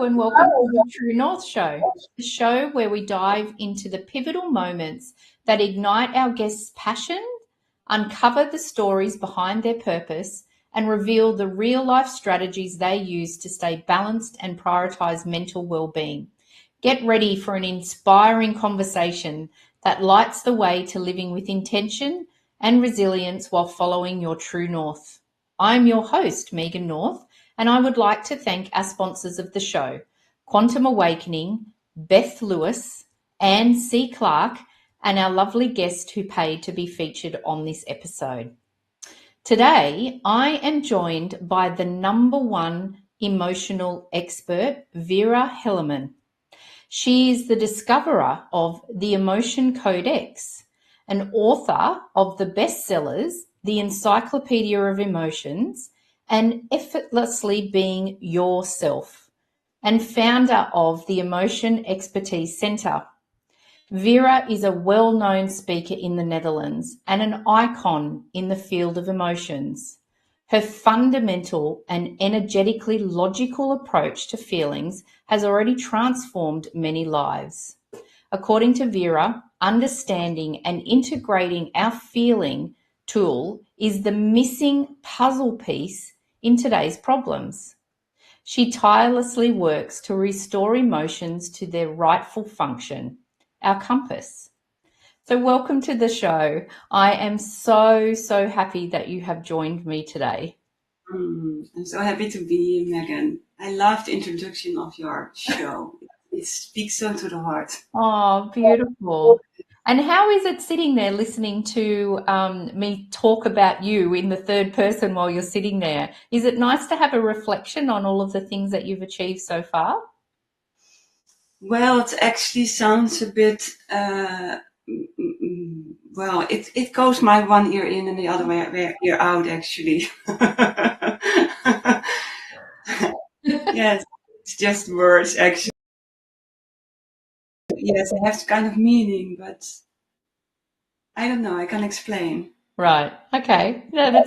and welcome to the True North Show, the show where we dive into the pivotal moments that ignite our guests' passion, uncover the stories behind their purpose, and reveal the real-life strategies they use to stay balanced and prioritize mental well-being. Get ready for an inspiring conversation that lights the way to living with intention and resilience while following your true north. I'm your host, Megan North, and I would like to thank our sponsors of the show, Quantum Awakening, Beth Lewis, Anne C. Clark, and our lovely guest who paid to be featured on this episode. Today, I am joined by the #1 emotional expert, Vera Helleman. She is the discoverer of the Emotion Codex, an author of the bestsellers, the Encyclopedia of Emotions, and Effortlessly Being Yourself, and founder of the Emotion Expertise Centre. Vera is a well-known speaker in the Netherlands and an icon in the field of emotions. Her fundamental and energetically logical approach to feelings has already transformed many lives. According to Vera, understanding and integrating our feeling tool is the missing puzzle piece in today's problems. She tirelessly works to restore emotions to their rightful function, our compass. So welcome to the show. I am so happy that you have joined me today. I'm so happy to be here, Megan. I love the introduction of your show. It speaks so to the heart. Oh, beautiful. And how is it sitting there listening to me talk about you in the third person while you're sitting there? Is it nice to have a reflection on all of the things that you've achieved so far? Well, it actually sounds a bit, well, it goes my one ear in and the other ear out, actually. Yes, it's just words, actually. Yes, it has kind of meaning, but I don't know, I can't explain. Right. Okay. No,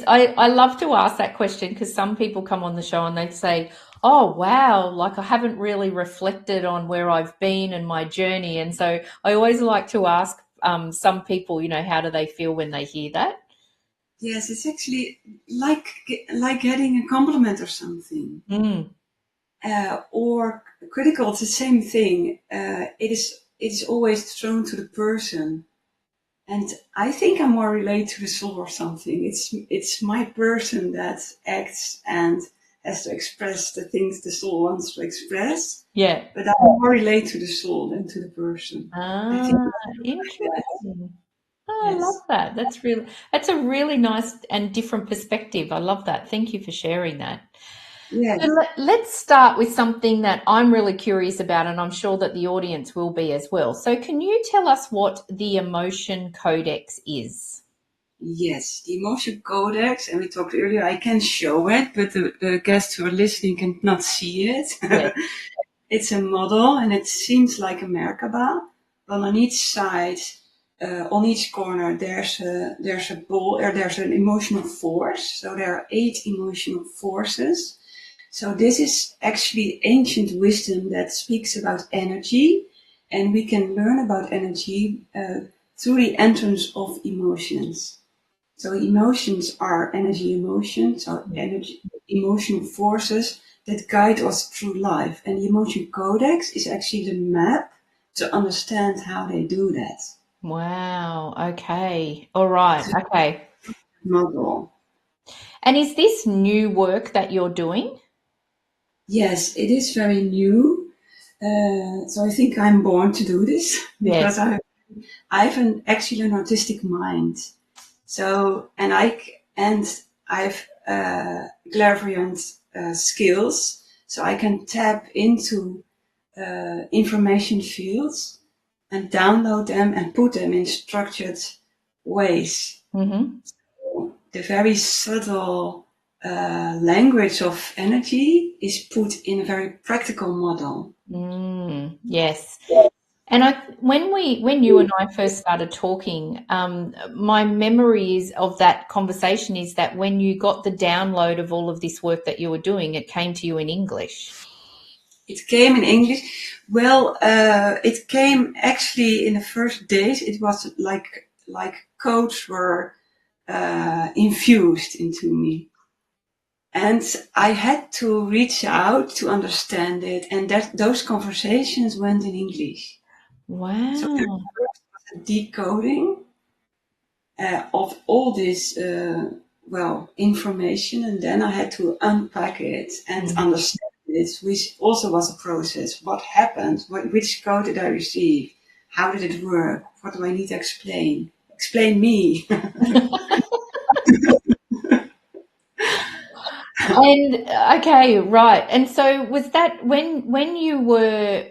I love to ask that question because some people come on the show and they say, "Oh, wow, like I haven't really reflected on where I've been and my journey." And so I always like to ask some people, how do they feel when they hear that? Yes, it's actually like getting a compliment or something. Or critical, it's the same thing. It is always thrown to the person. And I think I'm more related to the soul or something. It's my person that acts and has to express the things the soul wants to express. Yeah. But I'm more related to the soul than to the person. I think Interesting. Oh, I yes. love that. That's a really nice and different perspective. I love that. Thank you for sharing that. Yes. So let's start with something that I'm really curious about, and I'm sure that the audience will be as well. So can you tell us what the Emotion Codex is? Yes, the Emotion Codex, and we talked earlier, I can show it, but the guests who are listening cannot see it. Yes. It's a model, and it seems like a Merkaba, but on each side, on each corner, there's a ball, or there's an emotional force. So there are 8 emotional forces. So this is actually ancient wisdom that speaks about energy, and we can learn about energy through the entrance of emotions. So emotions are energy emotions, so energy, emotional forces that guide us through life. And the Emotion Codex is actually the map to understand how they do that. Wow. Okay. All right. Okay. Model. And is this new work that you're doing? Yes, it is very new. So I think I'm born to do this because Yes. I have actually an artistic mind. So, and I've clairvoyant skills, so I can tap into information fields and download them and put them in structured ways. Mm-hmm. So the very subtle language of energy is put in a very practical model. Yes. And when you and I first started talking, my memories of that conversation is that when you got the download of all of this work that you were doing, it came to you in English. It came in English. Well, it came actually in the first days. It was like codes were infused into me. And I had to reach out to understand it, and that those conversations went in English. So there Wow. was a decoding of all this, information, and then I had to unpack it and Mm. understand it, which also was a process. What happened? Which code did I receive? How did it work? What do I need to explain? Explain me. And okay, right. And so was that when you were,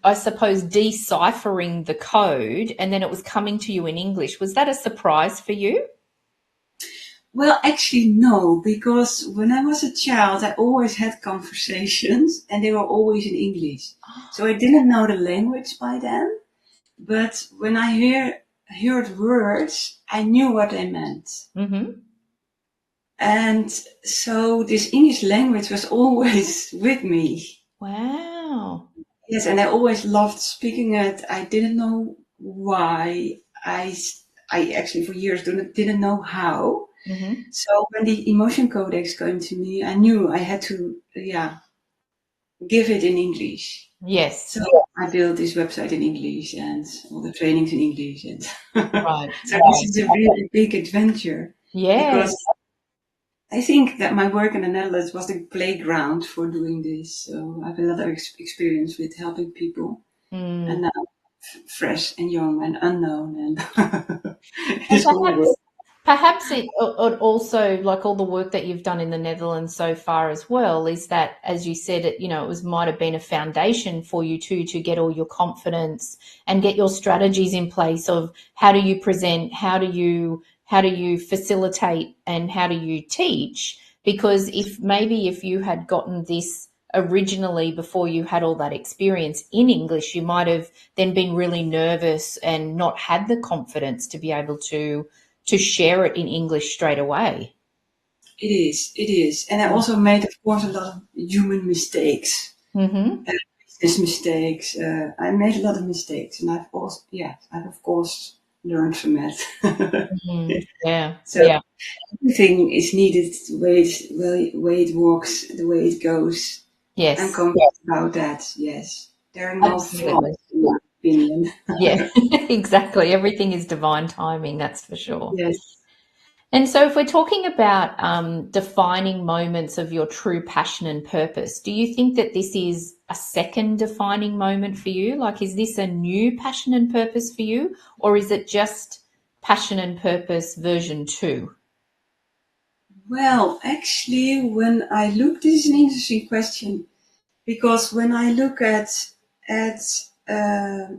I suppose, deciphering the code and then it was coming to you in English, was that a surprise for you? Well, actually, no, because when I was a child, I always had conversations and they were always in English. So I didn't know the language by then, but when I heard words, I knew what they meant. Mm-hmm. And so this English language was always with me. Wow. Yes, and I always loved speaking it. I didn't know why. I actually for years didn't know how. Mm-hmm. So when the Emotion Codex came to me, I knew I had to, give it in English. Yes. So I built this website in English and all the trainings in English, and Right. so this Right. is a really big adventure because Yes. I think that my work in the Netherlands was the playground for doing this. So I have a lot of experience with helping people, and Mm. now fresh and young and unknown and And this whole world. perhaps it also, like all the work that you've done in the Netherlands so far as well, is that, as you said, it was might have been a foundation for you too to get all your confidence and get your strategies in place of how do you present, how do you facilitate, and how do you teach? Because if you had gotten this originally before you had all that experience in English, you might have then been really nervous and not had the confidence to be able to share it in English straight away. It is. And I also made, of course, a lot of human mistakes, Mm-hmm. business mistakes. I made a lot of mistakes, and I've of course learned from it. Mm, yeah, So yeah, everything is needed, the way it works, the way it goes. I'm yes, confident about that. Yes, there are no absolutely. flaws in my opinion. Yeah, exactly. Everything is divine timing, that's for sure. Yes. And so, if we're talking about defining moments of your true passion and purpose, do you think that this is a second defining moment for you? Like, is this a new passion and purpose for you, or is it just passion and purpose version two? Well, actually, this is an interesting question. Because when I look at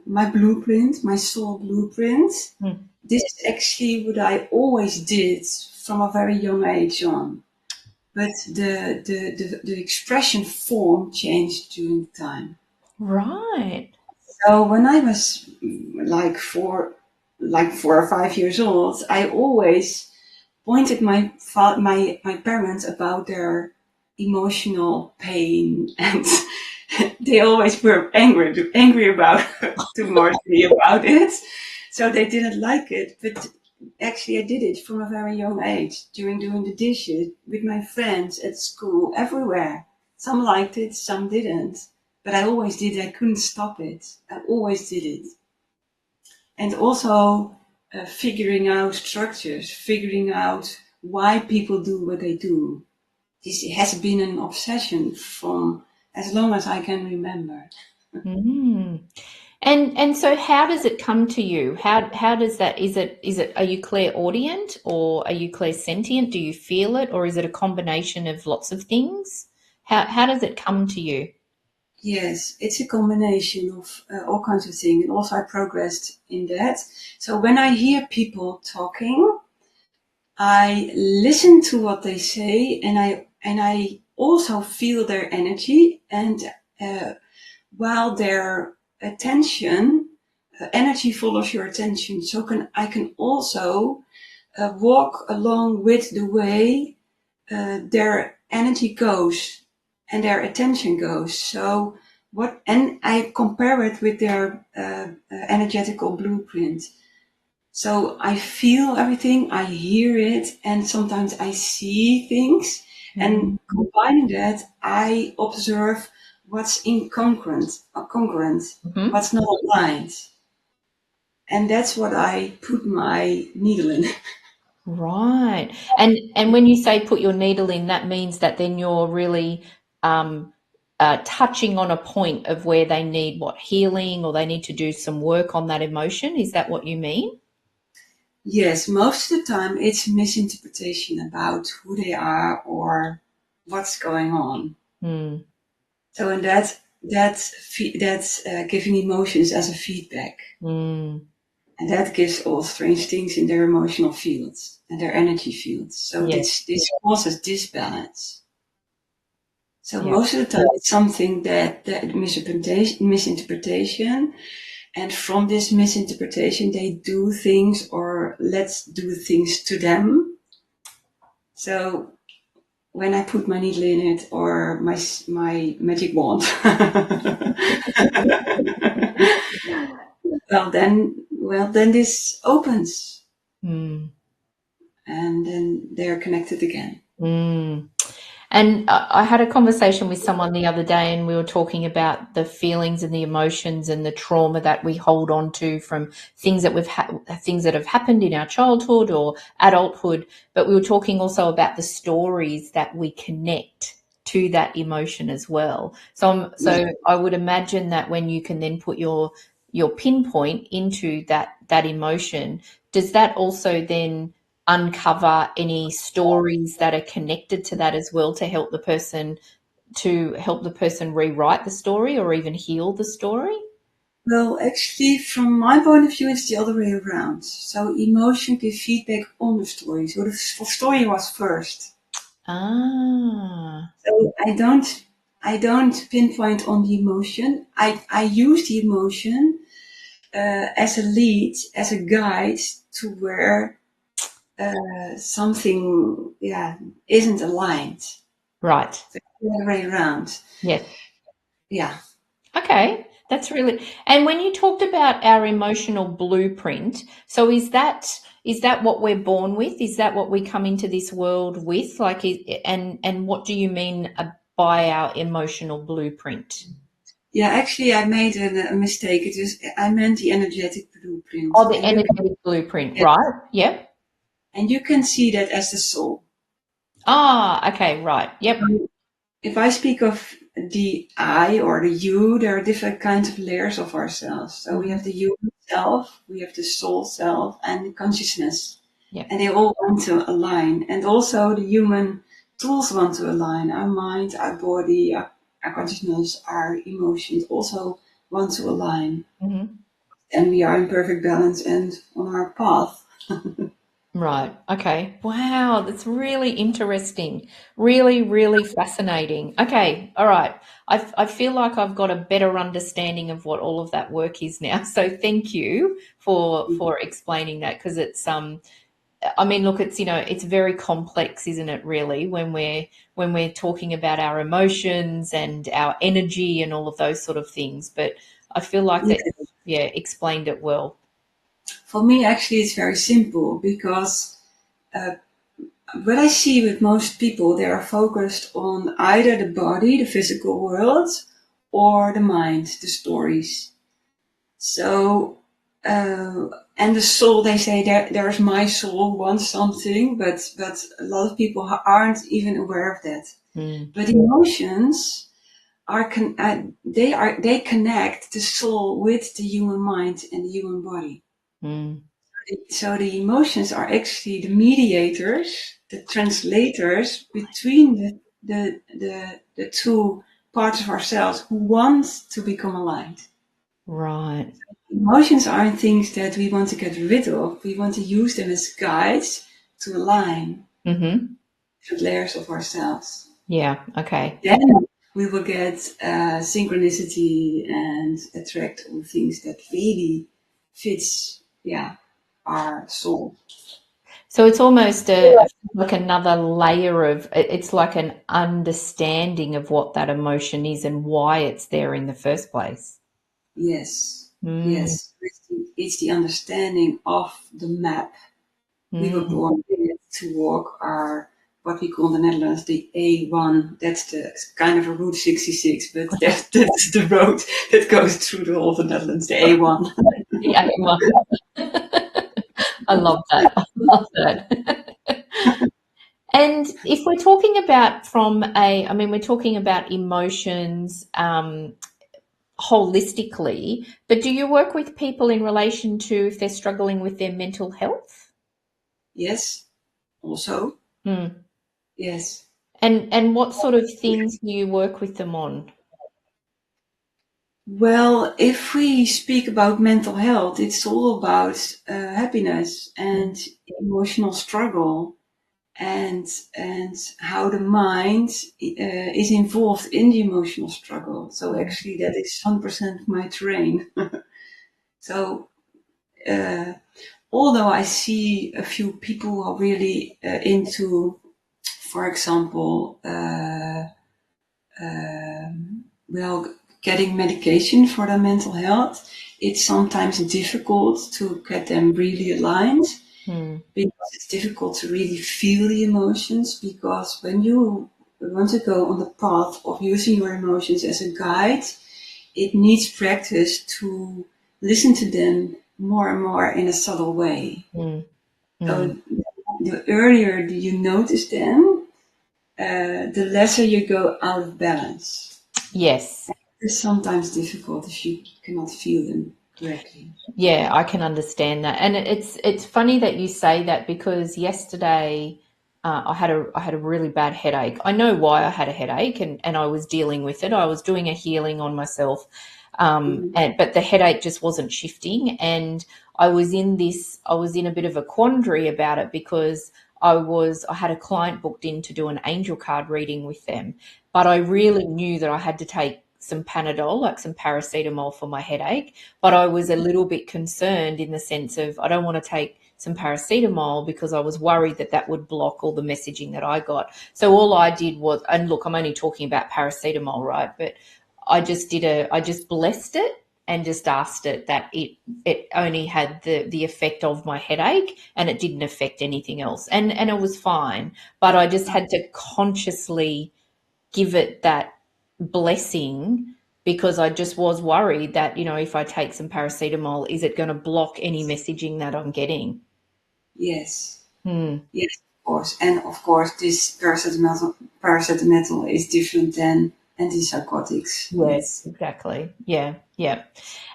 my blueprint, my soul blueprint, Mm. this is actually what I always did from a very young age on. But the expression form changed during time. Right. So when I was like 4 or 5 years old, I always pointed my parents about their emotional pain, and they always were angry about too much me about it. So they didn't like it, but actually I did it from a very young age during doing the dishes with my friends at school, everywhere. Some liked it, some didn't, but I always did it. I couldn't stop it. I always did it. And also figuring out structures, figuring out why people do what they do. This has been an obsession from as long as I can remember. Mm. And so how does it come to you? How does that, is it are you clairaudient or are you clairsentient? Do you feel it, or is it a combination of lots of things? How does it come to you? Yes, it's a combination of all kinds of things. And also I progressed in that. So when I hear people talking, I listen to what they say, and I also feel their energy. And while their attention, energy follows your attention. So I can also walk along with the way their energy goes. and their attention goes. So and I compare it with their energetical blueprint. So I feel everything, I hear it, and sometimes I see things. And combining that, I observe what's incongruent, or congruent, what's not aligned. And that's what I put my needle in. Right. And when you say put your needle in, that means that then you're really touching on a point of where they need healing, or they need to do some work on that emotion. Is that what you mean? Yes, most of the time it's misinterpretation about who they are or what's going on. Mm. So, and that's giving emotions as a feedback. Mm. And that gives all strange things in their emotional fields and their energy fields. So Yes. this causes disbalance. So Yeah. most of the time it's something that misinterpretation, and from this misinterpretation they do things, or let's do things to them. So when I put my needle in it, or my magic wand, well then this opens, Mm. and then they're connected again. Mm. And I had a conversation with someone the other day, and we were talking about the feelings and the emotions and the trauma that we hold on to from things that things that have happened in our childhood or adulthood. But we were talking also about the stories that we connect to that emotion as well. So I would imagine that when you can then put your pinpoint into that emotion, does that also then uncover any stories that are connected to that as well, to help the person rewrite the story or even heal the story? Well, actually, from my point of view, it's the other way around. So emotion gives feedback on the story. So the story was first. Ah, So I don't pinpoint on the emotion. I use the emotion as a lead, as a guide to where something, isn't aligned. right. So the other way around. Yes. Yeah. Okay. That's really, and when you talked about our emotional blueprint, so is that what we're born with? Is that what we come into this world with? And what do you mean by our emotional blueprint? Yeah, actually, I made a mistake. I meant the energetic blueprint, Oh, the energetic blueprint, right? Yep. and you can see that as the soul. Ah, okay, right. Yep. If I speak of the I or the you, there are different kinds of layers of ourselves. So we have Mhm. the human self, we have the soul self, and the consciousness, Yep. and they all want to align. And also the human tools want to align. Our mind, our body, our consciousness, our emotions also want to align. Mhm. And we are in perfect balance and on our path. Right. Okay. Wow, that's really interesting. Really, really fascinating. Okay. All right. I feel like I've got a better understanding of what all of that work is now. So thank you for explaining that, because it's I mean, look, it's it's very complex, isn't it, really, when we're talking about our emotions and our energy and all of those sort of things. But I feel like Yeah. that, yeah, explained it well. For me, actually, it's very simple because uh, what I see with most people, they are focused on either the body, the physical world, or the mind, the stories. So, and the soul, they say there's my soul wants something, but a lot of people aren't even aware of that. Mm, But emotions they connect the soul with the human mind and the human body. mm, So the emotions are actually the mediators, the translators between the two parts of ourselves who want to become aligned. right. Emotions aren't things that we want to get rid of. We want to use them as guides to align Mm-hmm. different layers of ourselves. Yeah. Okay. Then we will get synchronicity and attract all things that really fits, our soul. So it's almost like another layer of it's like an understanding of what that emotion is and why it's there in the first place. Yes, Mm, yes. It's the understanding of the map we were mm. born with to walk our, what we call in the Netherlands, the A1. That's the kind of a Route 66, but that's the road that goes through the whole of the Netherlands, the A1. The A1. I love that. I love that. And if we're talking about I mean, we're talking about emotions holistically, but do you work with people in relation to if they're struggling with their mental health? Yes, also. Mm. Yes. And what sort of things do you work with them on? Well, if we speak about mental health, it's all about happiness Mm, and emotional struggle, and and how the mind is involved in the emotional struggle. So mm, actually, that is 100% my terrain. So uh, although I see a few people who are really into, for example, well, getting medication for their mental health, it's sometimes difficult to get them really aligned mm, because it's difficult to really feel the emotions. Because when you want to go on the path of using your emotions as a guide, it needs practice to listen to them more and more in a subtle way. mm, mm. So the earlier you notice them, the lesser you go out of balance. Yes. It's sometimes difficult if you cannot feel them correctly. Yeah, I can understand that. And it's funny that you say that because yesterday I had a really bad headache. I know why I had a headache and I was dealing with it. I was doing a healing on myself. Mhm. And but the headache just wasn't shifting and I was in a bit of a quandary about it because I had a client booked in to do an angel card reading with them, but I really knew that I had to take some Panadol, like some paracetamol for my headache, but I was a little bit concerned in the sense of I don't want to take some paracetamol because I was worried that that would block all the messaging that I got. So all I did was, and look, I'm only talking about paracetamol, right? But I just blessed it and just asked it that it only had the effect of my headache and it didn't affect anything else. And it was fine. But I just had to consciously give it that blessing because I just was worried that, if I take some paracetamol, is it going to block any messaging that I'm getting? Yes, Hmm. yes, of course. And of course, this paracetamol is different than antipsychotics. Yes, Yes. exactly. Yeah, yeah.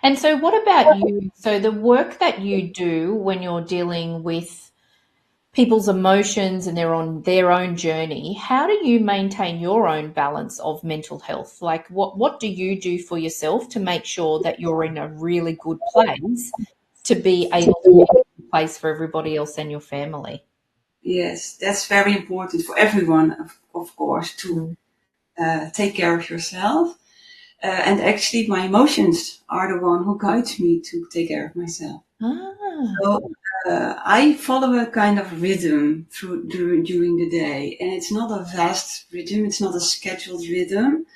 And so what about you? So the work that you do when you're dealing with people's emotions and they're on their own journey, how do you maintain your own balance of mental health? Like what do you do for yourself to make sure that you're in a really good place to be able to be a good place for everybody else and your family? Yes, that's very important for everyone, of course, to Mm. take care of yourself. And actually, my emotions are the one who guides me to take care of myself. Ah. So I follow a kind of rhythm during the day, and it's not a vast rhythm. It's not a scheduled rhythm,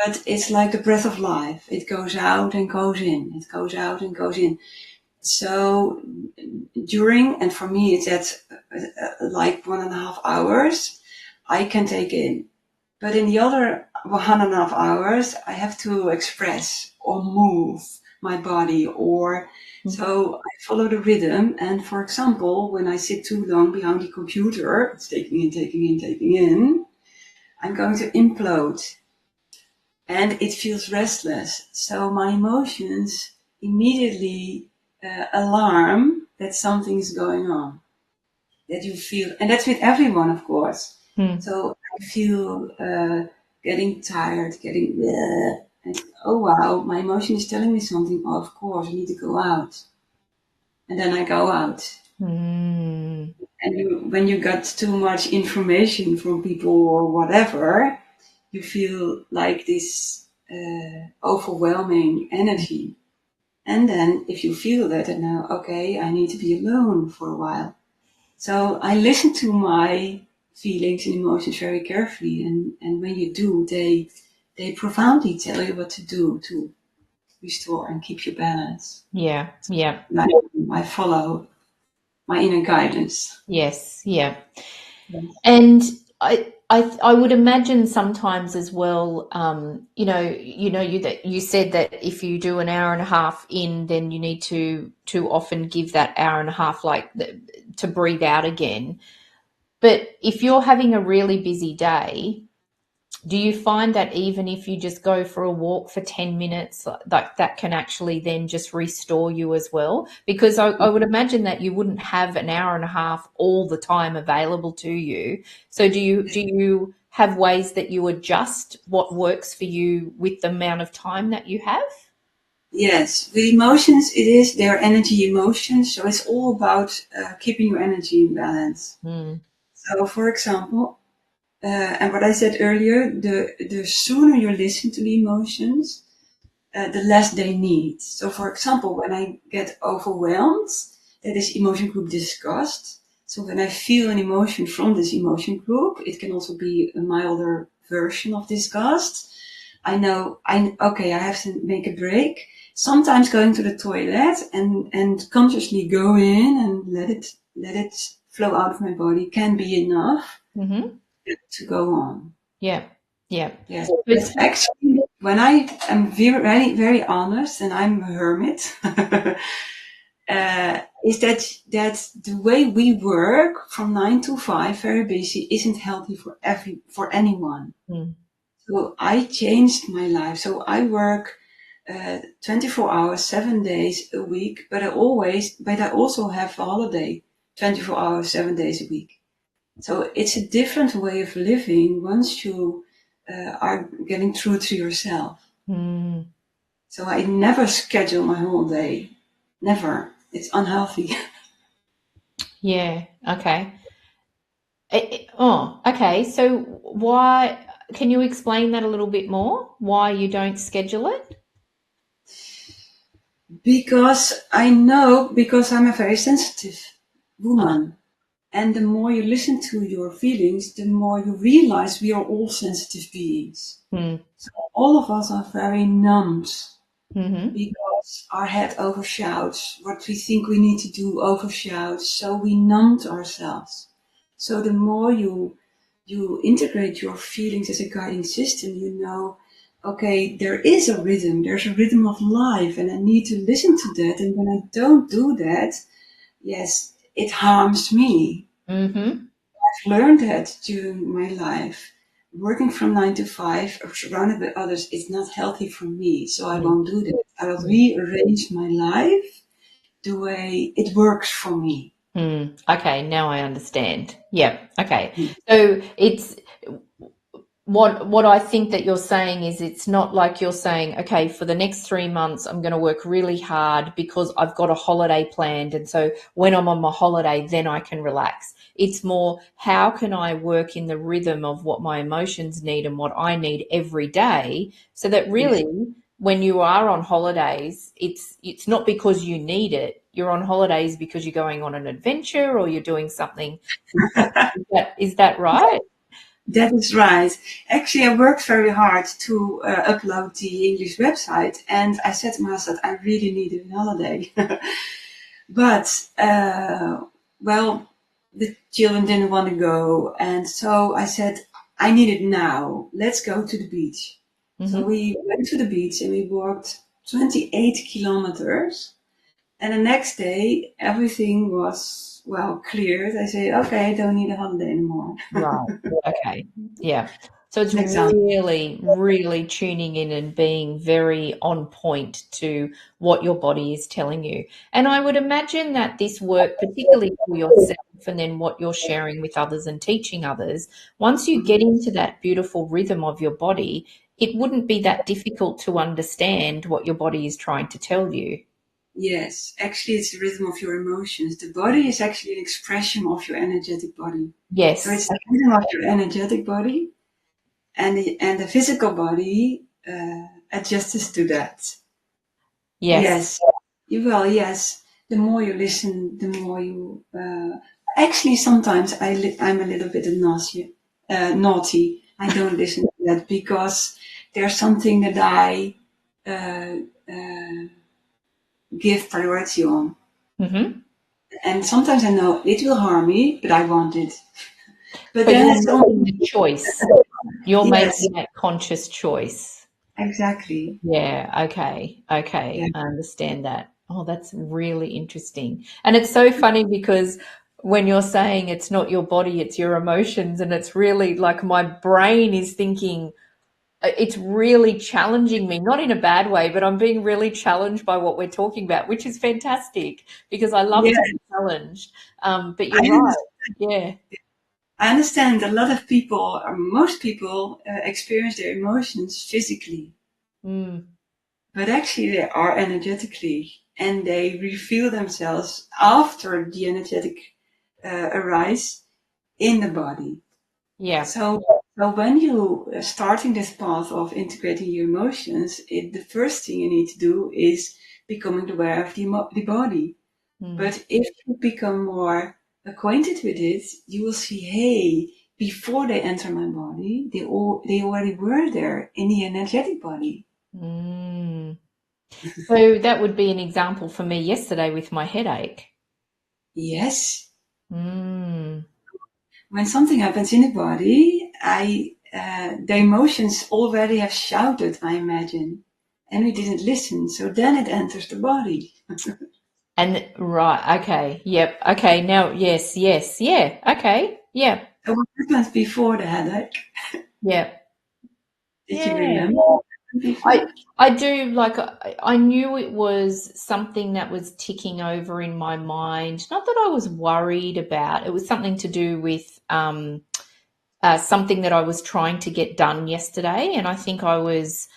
but it's like the breath of life. It goes out and goes in. It goes out and goes in. So and for me, it's at like 1.5 hours. I can take in, but in the other 1.5 hours, I have to express or move my body, or so I follow the rhythm. And for example, when I sit too long behind the computer, it's taking in, taking in, taking in, I'm going to implode and it feels restless. So my emotions immediately alarm that something's going on, that you feel, and that's with everyone, of course. Mm. So I feel getting tired, and oh wow, my emotion is telling me something. Oh, of course, I need to go out, and then I go out. Mm. And when you got too much information from people or whatever, you feel like this overwhelming energy. And then if you feel that, and now okay, I need to be alone for a while. So I listen to my feelings and emotions very carefully, and when you do, they profoundly tell you what to do to restore and keep your balance. Yeah. Yeah. I follow my inner guidance. Yes. Yeah. Yes. And I would imagine sometimes as well, that you said that if you do an hour and a half in, then you need to often give that hour and a half to breathe out again. But if you're having a really busy day, do you find that even if you just go for a walk for 10 minutes, like that can actually then just restore you as well? Because I would imagine that you wouldn't have an hour and a half all the time available to you. So do you have ways that you adjust what works for you with the amount of time that you have? Yes, the emotions, they're energy emotions, so it's all about keeping your energy in balance. Mm. So, for example, and what I said earlier, the sooner you listen to the emotions, the less they need. So, for example, when I get overwhelmed, that is emotion group disgust. So, when I feel an emotion from this emotion group, it can also be a milder version of disgust. I know, okay, I have to make a break. Sometimes going to the toilet and consciously go in and let it flow out of my body can be enough Mm-hmm. to go on. Yeah. Yeah. Yes, So but it's actually, when I am very, very honest, and I'm a hermit, is that the way we work from 9 to 5, very busy, isn't healthy for anyone. mm, So I changed my life. So I work 24 hours, 7 days a week, but I also have a holiday 24 hours, 7 days a week. So it's a different way of living once you are getting true to yourself. mm, So I never schedule my whole day. Never. It's unhealthy. yeah. Okay. Oh, okay. So why can you explain that a little bit more? Why you don't schedule it? Because I'm a very sensitive Ah, woman. And the more you listen to your feelings, the more you realize we are all sensitive beings. mm, So all of us are very numbed mm-hmm, because our head overshouts. What we think we need to do overshouts. So we numbed ourselves. So the more you integrate your feelings as a guiding system, you know, okay, there is a rhythm. There's a rhythm of life, and I need to listen to that. And when I don't do that, yes, it harms me. mm-hmm, I've learned that during my life. Working from 9 to 5 or surrounded by others is not healthy for me, so I mm, won't do that. I will mm, rearrange my life the way it works for me. mm. Okay, now I understand. Yeah. Okay. So it's what I think that you're saying is it's not like you're saying, okay, for the next 3 months, I'm going to work really hard because I've got a holiday planned. And so when I'm on my holiday, then I can relax. It's more, how can I work in the rhythm of what my emotions need and what I need every day so that Yes. really when you are on holidays, it's not because you need it. You're on holidays because you're going on an adventure or you're doing something. Is that right? That is right. Actually, I worked very hard to upload the English website, and I said to myself, I really needed a holiday. But, well, the children didn't want to go. And so I said, I need it now. Let's go to the beach. So Mm-hmm. we went to the beach and we walked 28 kilometers. And the next day, everything was, well, cleared. I say, okay, I don't need a holiday anymore. Right. Okay. Yeah. So it's An example. really, really tuning in and being very on point to what your body is telling you. And I would imagine that this work, particularly for yourself and then what you're sharing with others and teaching others, once you get Mhm. into that beautiful rhythm of your body, it wouldn't be that difficult to understand what your body is trying to tell you. Yes, actually, it's the rhythm of your emotions. The body is actually an expression of your energetic body. So Yes. it's the rhythm of your energetic body, and the physical body adjusts to that. Yes. Yes, you will. Yes, the more you listen, the more you Actually, sometimes I'm a little bit naughty. I don't listen to that because there's something that I uh, uh, give priority on. Mm-hmm. And sometimes I know it will harm me, but I want it. But But then you're it's making only, the choice. You're yes, making that conscious choice. exactly. Yeah, okay, Yeah. okay. I understand that. Oh, that's really interesting. And it's so funny because when you're saying it's not your body, it's your emotions, and it's really like my brain is thinking, it's really challenging me, not in a bad way, but I'm being really challenged by what we're talking about, which is fantastic because I love Yeah. to be challenged. But I you're right. understand. Yeah. I understand a lot of people, or most people, experience their emotions physically, Mm, but actually they are energetically, and they reveal themselves after the energetic arise in the body. yeah. So when you starting this path of integrating your emotions, the first thing you need to do is becoming aware of the body. Mm, But if you become more acquainted with it, you will see, hey, before they enter my body, they already were there in the energetic body. mm. So that would be an example for me yesterday with my headache. Yes. Mm. When something happens in the body, the emotions already have shouted, I imagine, and we didn't listen. So then it enters the body. And right, okay, yep, okay, now, yes, yes, yeah, okay, yeah, So what happened before the headache? yeah, Did you yeah. remember what happened I before? I do like I knew it was something that was ticking over in my mind. Not that I was worried about. It was something to do with something that I was trying to get done yesterday, and I think I was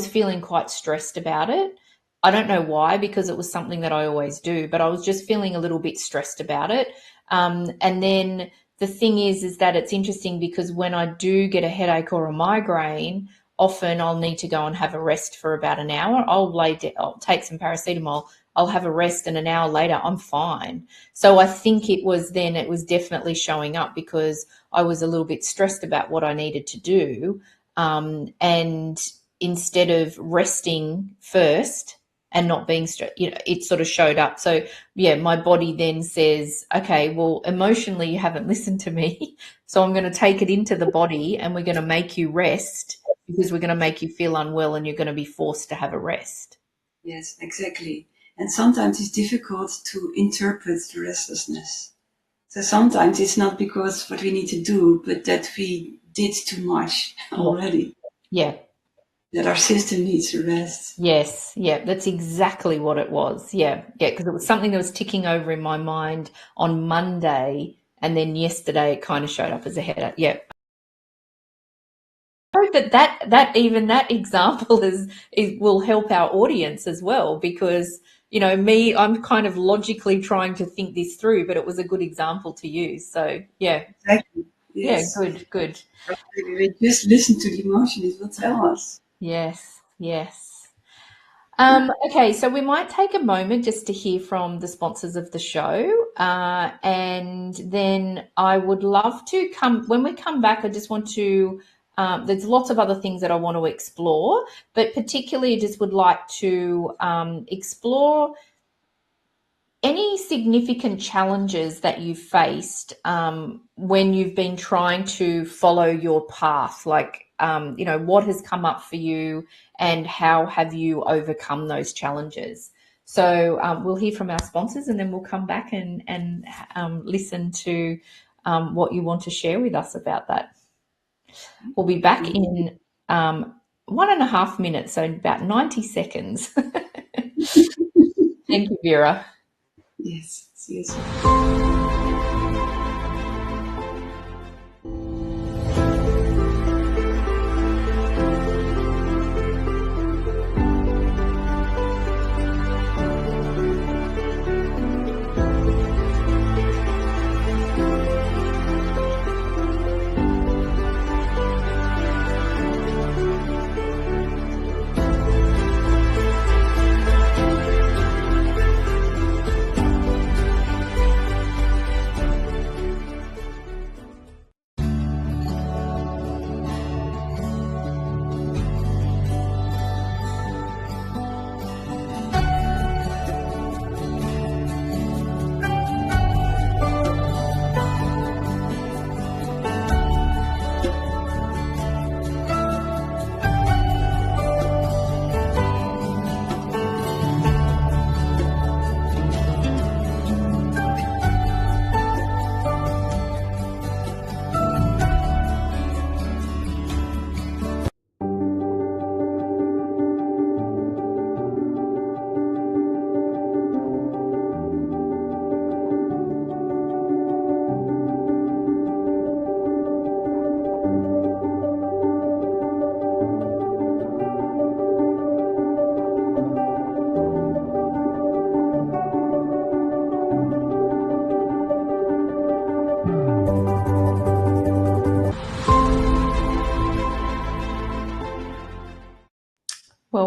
feeling quite stressed about it. I don't know why, because it was something that I always do, but I was just feeling a little bit stressed about it. And then the thing is that it's interesting because when I do get a headache or a migraine, often I'll need to go and have a rest for about an hour. I'll take some paracetamol. I'll have a rest, and an hour later, I'm fine. So I think it was definitely showing up because I was a little bit stressed about what I needed to do. And instead of resting first and not being stressed, it sort of showed up. So, yeah, my body then says, okay, well, emotionally, you haven't listened to me. So I'm going to take it into the body and we're going to make you rest because we're going to make you feel unwell and you're going to be forced to have a rest. Yes, exactly. And sometimes it's difficult to interpret the restlessness. So sometimes it's not because what we need to do, but that we did too much Yeah. already, Yeah. that our system needs a rest. Yes, yeah, that's exactly what it was. Yeah, yeah, because it was something that was ticking over in my mind on Monday, and then yesterday it kind of showed up as a headache. Yeah, I hope that even that example is will help our audience as well because I'm kind of logically trying to think this through, but it was a good example to use. So yeah, Exactly. yeah, Yes. good, good. We just listen to the emotion, it will tell us. Yes, yes. Okay, so we might take a moment just to hear from the sponsors of the show. And then I would love to when we come back, I just want to, there's lots of other things that I want to explore, but particularly I just would like to explore any significant challenges that you've faced when you've been trying to follow your path? Like, what has come up for you and how have you overcome those challenges? So we'll hear from our sponsors and then we'll come back and listen to what you want to share with us about that. We'll be back in 1.5 minutes, so about 90 seconds. Thank you, Vera. Yes. See you soon.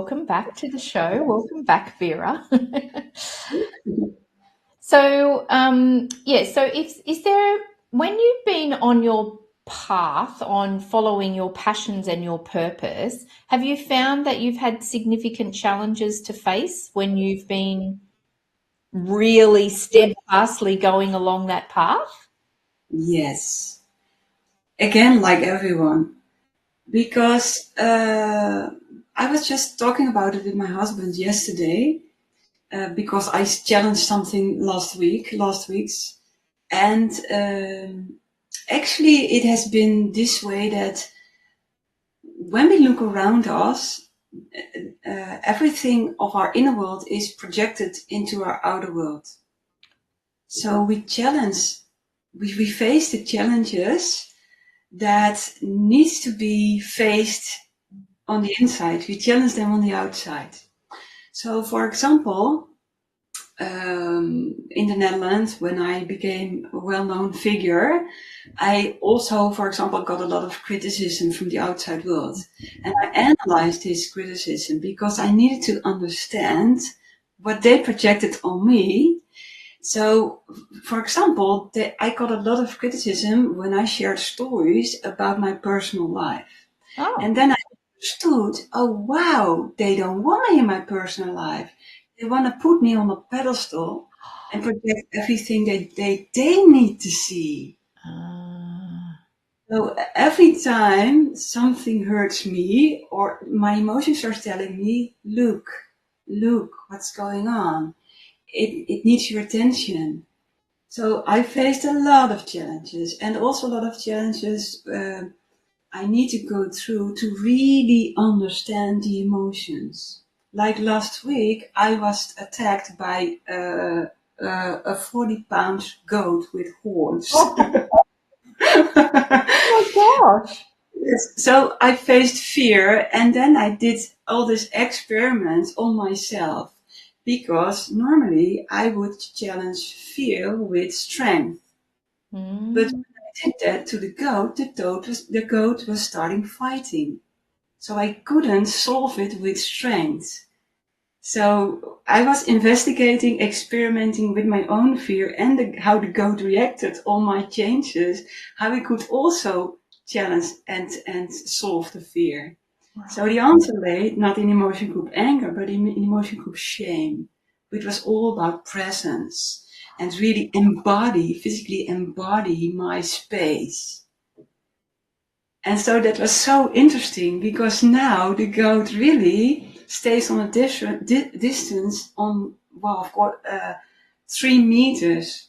welcome back to the show. Welcome back, Vera. So, so is there, when you've been on your path on following your passions and your purpose, have you found that you've had significant challenges to face when you've been really steadfastly going along that path? Yes. Again, like everyone. Because I was just talking about it with my husband yesterday, because I challenged something last week's, and actually it has been this way that when we look around us, everything of our inner world is projected into our outer world. So we face the challenges that needs to be faced on the inside. We challenge them on the outside. So, for example, in the Netherlands, when I became a well-known figure, I also, for example, got a lot of criticism from the outside world. And I analyzed this criticism because I needed to understand what they projected on me. So, for example, I got a lot of criticism when I shared stories about my personal life. Oh. And then I understood, oh wow, they don't want me in my personal life. They want to put me on a pedestal and project everything they need to see. So every time something hurts me or my emotions are telling me, look, what's going on? It needs your attention. So I faced a lot of challenges, and also a lot of challenges I need to go through to really understand the emotions. Like last week, I was attacked by a 40-pound goat with horns. Oh my gosh. So I faced fear, and then I did all this experiments on myself, because normally I would challenge fear with strength. But when I did that to the goat was starting fighting. So I couldn't solve it with strength. So I was investigating, experimenting with my own fear and how the goat reacted on my changes, how we could also challenge and solve the fear. Wow. So the answer lay not in emotion group anger, but in emotion group shame, which was all about presence and really physically embody my space. And so that was so interesting, because now the goat really stays on a distance on, 3 meters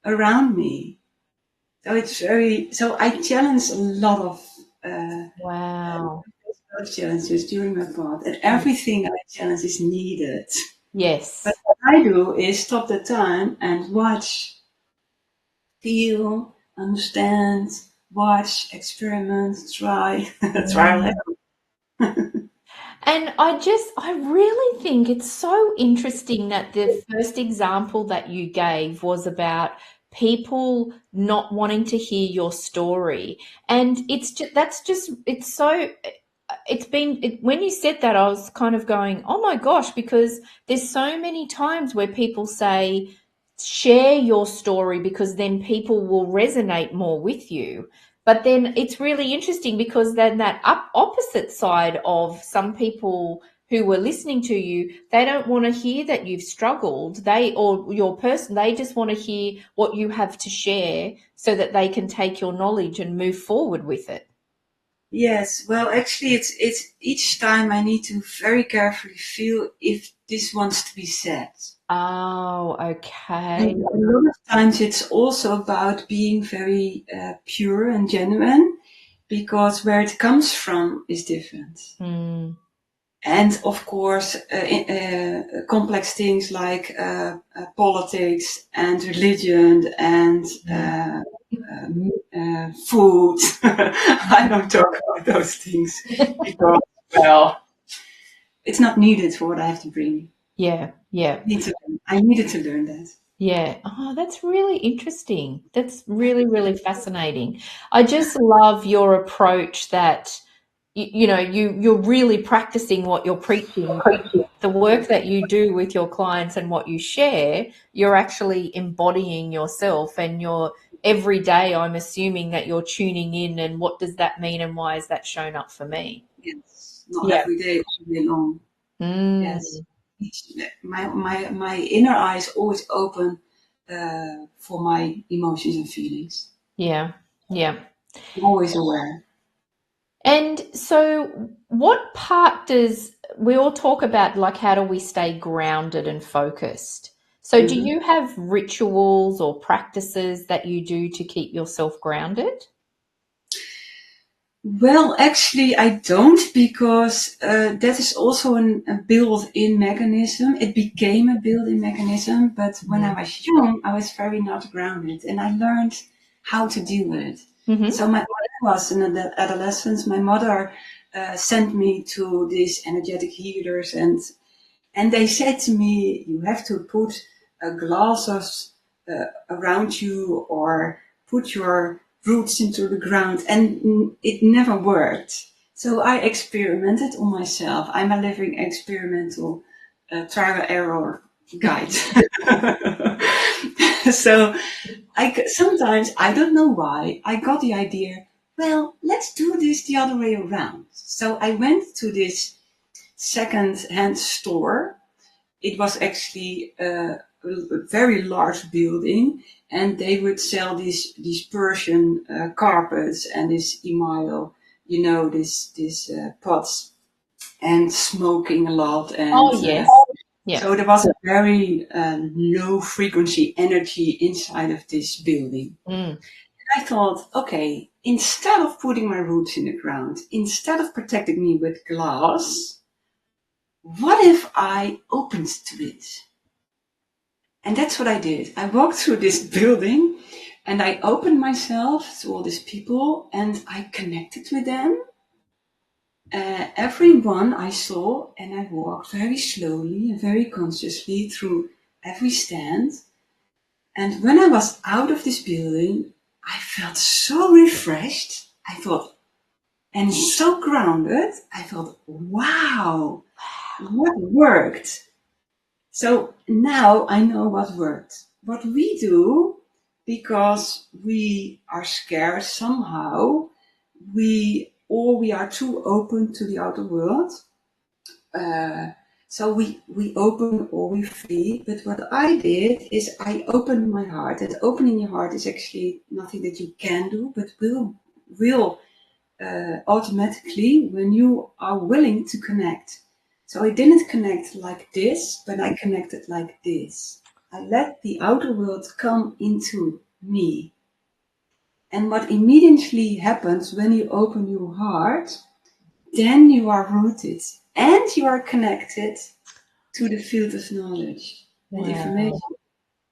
around me. So I challenged a lot of, challenges during my path, and everything I challenge is needed. Yes. But what I do is stop the time and watch, feel, understand, watch, experiment, try, trial and error. And I really think it's so interesting that the first example that you gave was about people not wanting to hear your story. And when you said that, I was kind of going, oh my gosh, because there's so many times where people say, share your story because then people will resonate more with you. But then it's really interesting, because then that opposite side of some people who were listening to you, they don't want to hear that you've struggled. They just want to hear what you have to share so that they can take your knowledge and move forward with it. Yes, well, actually, it's each time I need to very carefully feel if this wants to be said. Oh, okay. And a lot of times it's also about being very pure and genuine, because where it comes from is different. And of course, complex things like politics and religion and food. I don't talk about those things because, well, it's not needed for what I have to bring. Yeah. I needed to learn that. Yeah. Oh, that's really interesting. That's really, really fascinating. I just love your approach that you're really practicing what you're preaching. The work that you do with your clients and what you share, you're actually embodying yourself, and you're every day, I'm assuming that you're tuning in, and what does that mean and why is that shown up for me? Yes, not Yeah. every day, all day long. Yes, Mm, my inner eye is always open for my emotions and feelings. yeah. Yeah. I'm always aware. And so, what part does we all talk about, like, how do we stay grounded and focused? So, do Mhm. you have rituals or practices that you do to keep yourself grounded? Well, actually, I don't, because that is also a built-in mechanism. It became a built-in mechanism, but when I Mm. was young, I was very not grounded, and I learned how to do it. Mm-hmm. So when I was in adolescence, my mother sent me to these energetic healers, and they said to me, you have to put a glass of around you, or put your roots into the ground. And it never worked. So I experimented on myself. I'm a living experimental trial error guide. So sometimes, I don't know why, I got the idea, well, let's do this the other way around. So I went to this second-hand store. It was actually a very large building, and they would sell these Persian carpets and this email, this pots, and smoking a lot. And Oh, yes. Yeah. so there was a very low frequency energy inside of this building. Mm. I thought, okay, instead of putting my roots in the ground, instead of protecting me with glass, what if I opened to it? And that's what I did. I walked through this building, and I opened myself to all these people, and I connected with them. Everyone I saw, and I walked very slowly and very consciously through every stand. And when I was out of this building, I felt so refreshed. I thought, and so grounded. I thought, wow, what worked? So now I know what worked. What we do, because we are scared somehow, we are too open to the outer world. Uh, so we open or we flee. But what I did is I opened my heart. And opening your heart is actually nothing that you can do, but will automatically when you are willing to connect. So I didn't connect like this, but I connected like this. I let the outer world come into me. And what immediately happens when you open your heart, then you are rooted and you are connected to the field of knowledge and Wow. information.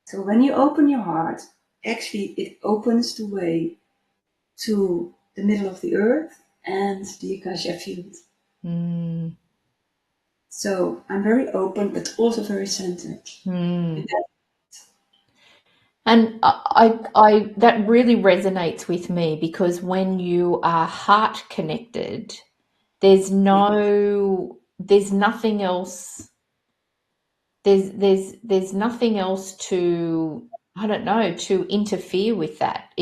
So when you open your heart, actually it opens the way to the middle of the earth and the Akasha field. Mm. So I'm very open, but also very centered. Mm. And that really resonates with me, because when you are heart connected, Yeah. there's nothing else. There's nothing else to, I don't know, to interfere with that.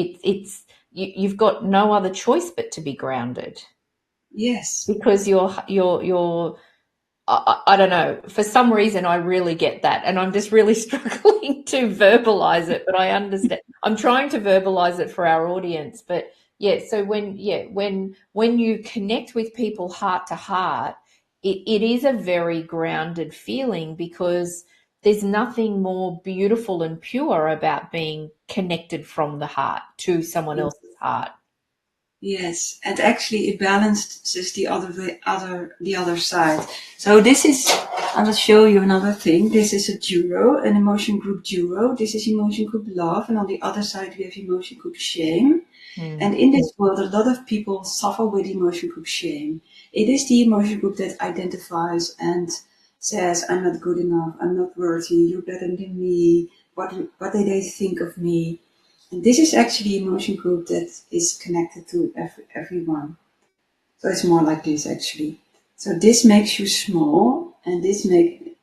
You've got no other choice but to be grounded, Yes. because you're I don't know. For some reason, I really get that, and I'm just really struggling to verbalize it. But I understand. I'm trying to verbalize it for our audience. But yeah, so when you connect with people heart to heart, it is a very grounded feeling, because there's nothing more beautiful and pure about being connected from the heart to someone else's heart. Yes, and actually it balances the other way, the other side. So this is, I will show you another thing. This is a duo, an emotion group duo. This is emotion group love, and on the other side we have emotion group shame. Mm. And in this world, a lot of people suffer with emotion group shame. It is the emotion group that identifies and says, "I'm not good enough. I'm not worthy. You're better than me. What do they think of me?" And this is actually emotion group that is connected to everyone. So it's more like this actually. So this makes you small, and this make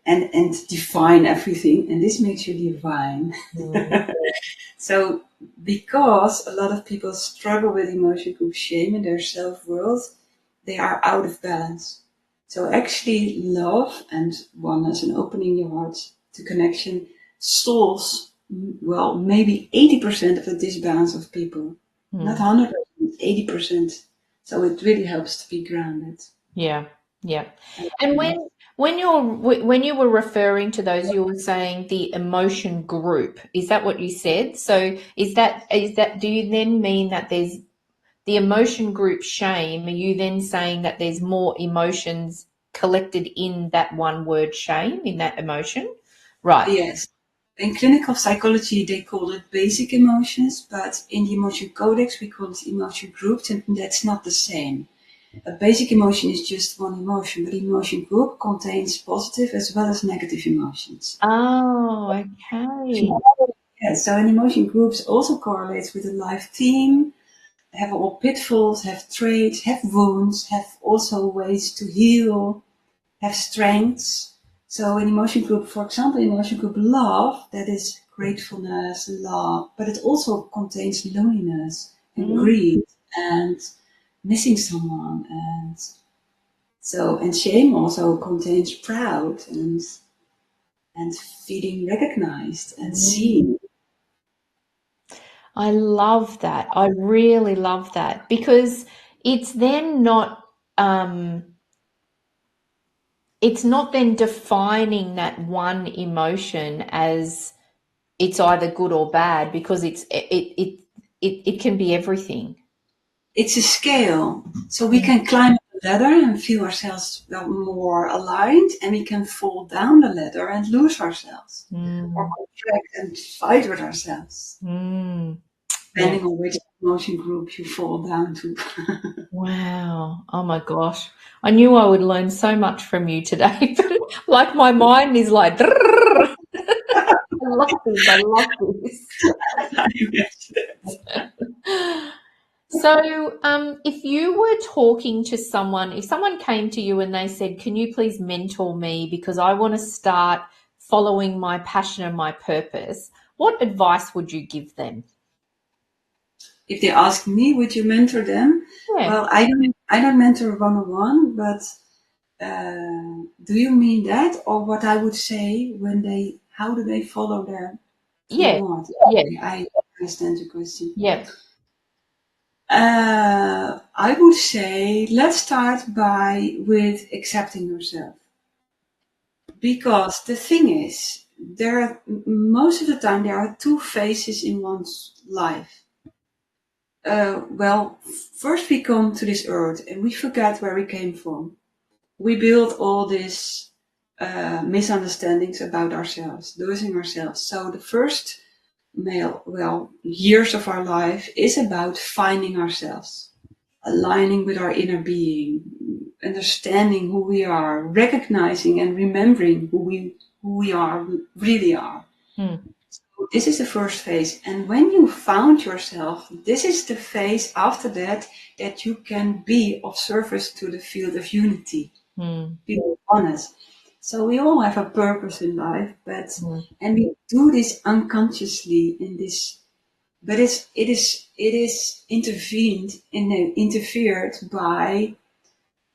and define everything, and this makes you divine. Mm. So because a lot of people struggle with emotion group shame in their self-worth, they are out of balance. So actually love and oneness and opening your heart to connection solves, well, maybe 80% of the disbalance of people. Not Mm. 100%, 80%. So it really helps to be grounded. Yeah, yeah. And when you were referring to those, you were saying the emotion group. Is that what you said? So is that do you then mean that there's the emotion group shame? Are you then saying that there's more emotions collected in that one word shame, in that emotion? Right. Yes. In clinical psychology, they call it basic emotions, but in the Emotion Codex, we call it emotion groups, and that's not the same. A basic emotion is just one emotion, but emotion group contains positive as well as negative emotions. Oh, okay. Yeah, so an emotion groups also correlates with a life theme, have all pitfalls, have traits, have wounds, have also ways to heal, have strengths. So in emotion group, for example, emotion group love, that is gratefulness, love, but it also contains loneliness and Mm, grief and missing someone, and shame also contains proud and feeling recognized and mm. seen. I love that. I really love that because it's then not um it's not then defining that one emotion as it's either good or bad because it can be everything. It's a scale, so we can climb the ladder and feel ourselves more aligned, and we can fall down the ladder and lose ourselves, or Mm, contract and fight with ourselves, mm, yeah. depending on which emotion group you fall down to. Wow. Oh my gosh. I knew I would learn so much from you today, but like my mind is like, "Drrrr." I love this. I love this. So, if you were talking to someone, if someone came to you and they said, "Can you please mentor me because I want to start following my passion and my purpose," what advice would you give them? If they ask me, would you mentor them? Yeah, Well, I don't mentor one-on-one, but do you mean that, or what I would say when how do they follow their true yeah, north? yeah, Okay, I understand your question. yeah. I would say let's start with accepting yourself, because the thing is, most of the time there are two phases in one's life. Well, first we come to this earth and we forget where we came from. We build all these misunderstandings about ourselves, losing ourselves. So the first years of our life is about finding ourselves, aligning with our inner being, understanding who we are, recognizing and remembering who we are, really are. Mm, This is the first phase. And when you found yourself, this is the phase after that you can be of service to the field of unity. mm, Be honest. So we all have a purpose in life, mm, and we do this unconsciously in this, but it is interfered by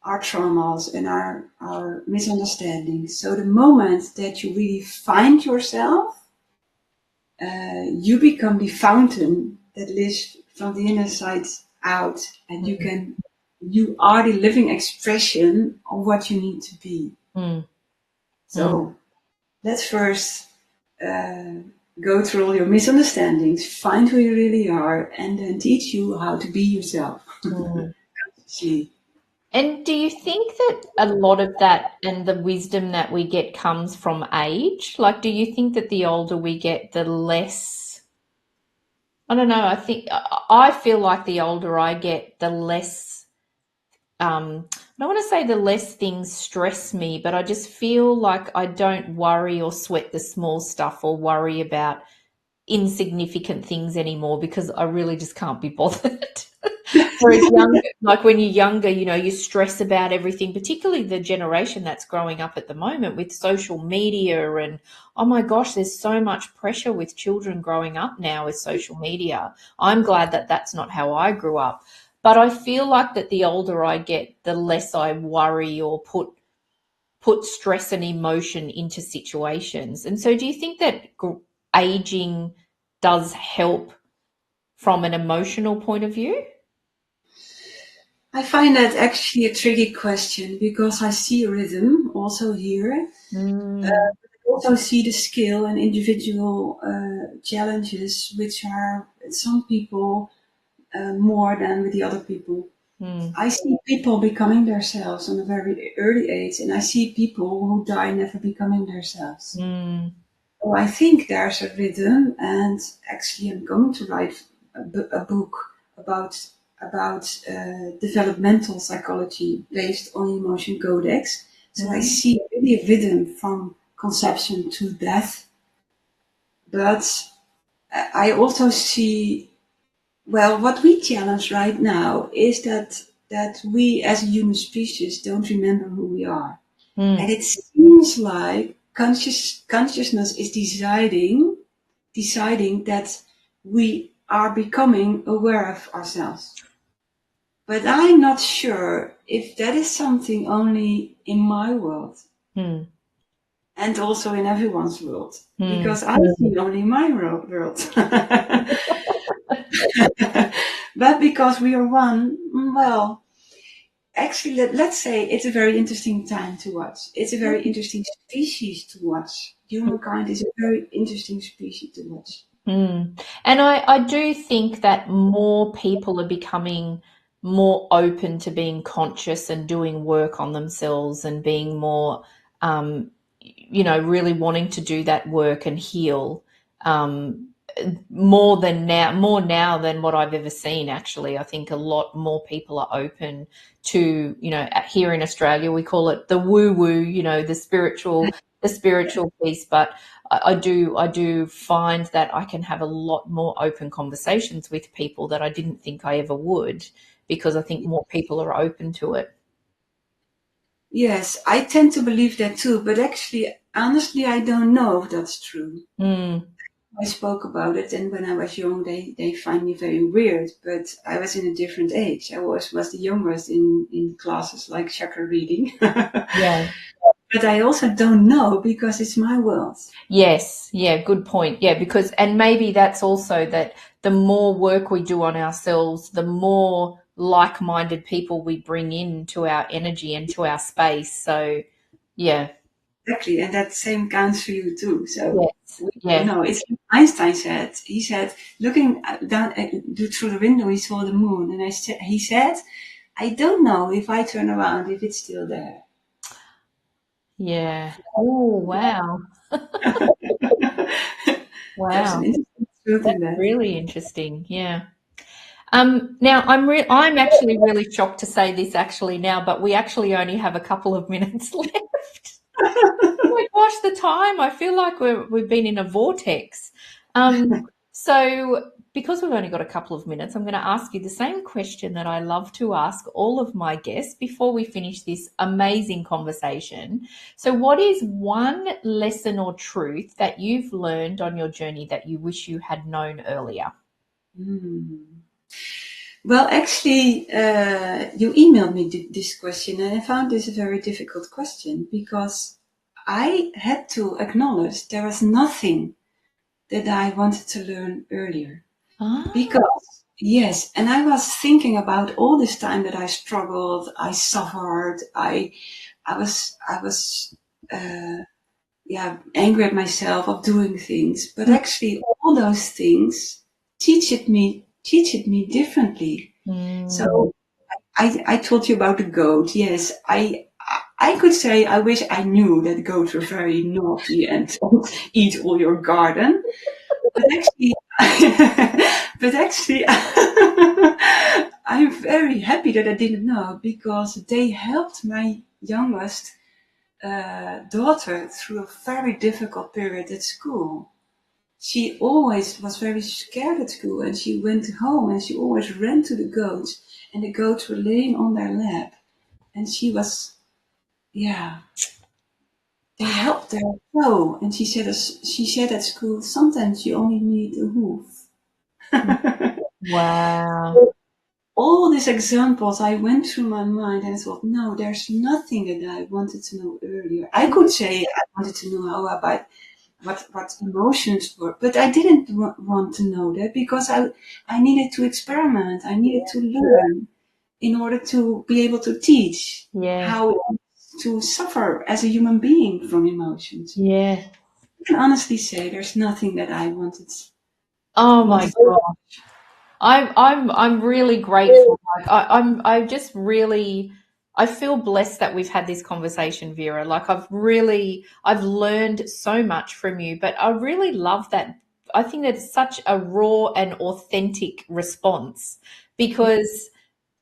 our traumas and our misunderstandings. So the moment that you really find yourself, you become the fountain that lives from the inner side out, and you are the living expression of what you need to be. mm, mm, So let's first uh, go through all your misunderstandings, find who you really are, and then teach you how to be yourself. mm. See, And do you think that a lot of that and the wisdom that we get comes from age? Like, do you think that the older we get, the less, I don't know, I feel like the older I get, the less, I don't want to say the less things stress me, but I just feel like I don't worry or sweat the small stuff or worry about insignificant things anymore because I really just can't be bothered. Whereas younger, like when you're younger, you stress about everything, particularly the generation that's growing up at the moment with social media and, oh my gosh, there's so much pressure with children growing up now with social media. I'm glad that that's not how I grew up. But I feel like that the older I get, the less I worry or put stress and emotion into situations. And so do you think that aging does help from an emotional point of view? I find that actually a tricky question because I see rhythm also here. Mm, I also see the skill and individual challenges, which are with some people more than with the other people. mm, I see people becoming themselves on a very early age, and I see people who die never becoming themselves. mm, So I think there's a rhythm, and actually, I'm going to write a book about developmental psychology based on Emotion Codex. So I mm, see really a rhythm from conception to death, but I also see, well, what we challenge right now is that we as a human species don't remember who we are. And mm, it seems like consciousness is deciding that we are becoming aware of ourselves. But I'm not sure if that is something only in my world mm, and also in everyone's world, mm, because I see only my world. But because we are one, well, actually, let's say it's a very interesting time to watch. It's a very interesting species to watch. Humankind is a very interesting species to watch. mm. And I do think that more people are becoming more open to being conscious and doing work on themselves and being more, really wanting to do that work and heal. Um, more now than what I've ever seen, actually. I think a lot more people are open to, here in Australia we call it the woo woo, the spiritual piece. But I do find that I can have a lot more open conversations with people that I didn't think I ever would, because I think more people are open to it. Yes, I tend to believe that too, but actually, honestly, I don't know if that's true. Mm, I spoke about it, and when I was young, they find me very weird, but I was in a different age. I was the youngest in classes like chakra reading. yeah. But I also don't know because it's my world. Yes, yeah, good point. Yeah, because, and maybe that's also that the more work we do on ourselves, the more like-minded people we bring into our energy and to our space. So, yeah, Exactly, and that same counts for you too. So yes, we don't yeah, know. It's like Einstein said. He said, looking down through the window, he saw the moon, and he said, "I don't know if I turn around if it's still there." yeah. Oh, wow, There's an wow. interesting truth in That's that. really interesting. Yeah. Now I'm actually really shocked to say this actually now, but we actually only have a couple of minutes left. Oh my gosh, the time. I feel like we've been in a vortex. So because we've only got a couple of minutes, I'm going to ask you the same question that I love to ask all of my guests before we finish this amazing conversation. So what is one lesson or truth that you've learned on your journey that you wish you had known earlier? Hmm. Well, actually, you emailed me this question, and I found this a very difficult question because I had to acknowledge there was nothing that I wanted to learn earlier. Ah, Because, yes, and I was thinking about all this time that I struggled, I suffered, I was, uh, yeah, angry at myself of doing things. But actually, all those things teach it me differently. mm. So I told you about the goat. Yes, I could say I wish I knew that goats were very naughty and eat all your garden. But actually, but actually, I'm very happy that I didn't know because they helped my youngest daughter through a very difficult period at school. she always was very scared at school, and she went home and she always ran to the goats, and the goats were laying on their lap, and she was, yeah, they helped her so. And she said at school, sometimes you only need a hoof. Wow. All these examples I went through my mind, and I thought, no, there's nothing that I wanted to know earlier. I could say I wanted to know how about what emotions were, but I didn't want to know that because I needed to experiment. I needed to learn in order to be able to teach Yeah. how to suffer as a human being from emotions. Yeah. I can honestly say there's nothing that I wanted. Oh my wanted God. I'm really grateful. Like I just really I feel blessed that we've had this conversation, Vera. Like I've learned so much from you, but I really love that. I think that's such a raw and authentic response because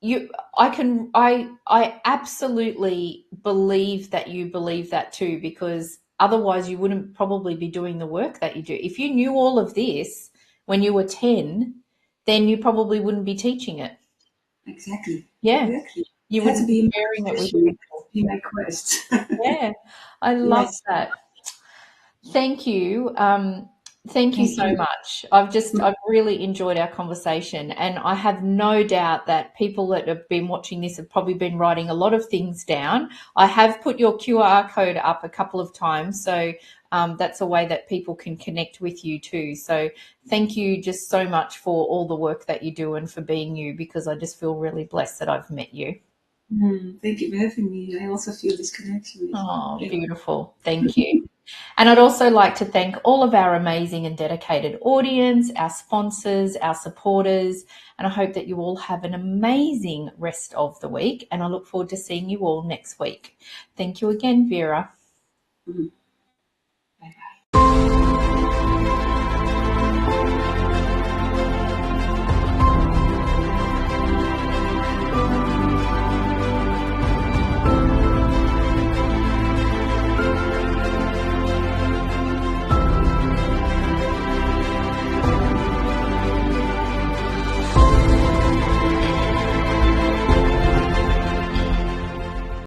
you I absolutely believe that you believe that too, because otherwise you wouldn't probably be doing the work that you do. If you knew all of this when you were 10, then you probably wouldn't be teaching it. exactly, Yeah. exactly. You It had to wouldn't be be my sharing it with mission. It had people. to be my quest. Yeah. I love Yes, that. Thank you. Thank you thank so you. much. I've really enjoyed our conversation, and I have no doubt that people that have been watching this have probably been writing a lot of things down. I have put your QR code up a couple of times, so that's a way that people can connect with you too. So thank you just so much for all the work that you do and for being you, because I just feel really blessed that I've met you. Thank you for having me. I also feel this connection with you. Oh, Thank beautiful. Thank you. And I'd also like to thank all of our amazing and dedicated audience, our sponsors, our supporters, and I hope that you all have an amazing rest of the week. And I look forward to seeing you all next week. Thank you again, Vera. you. Bye bye.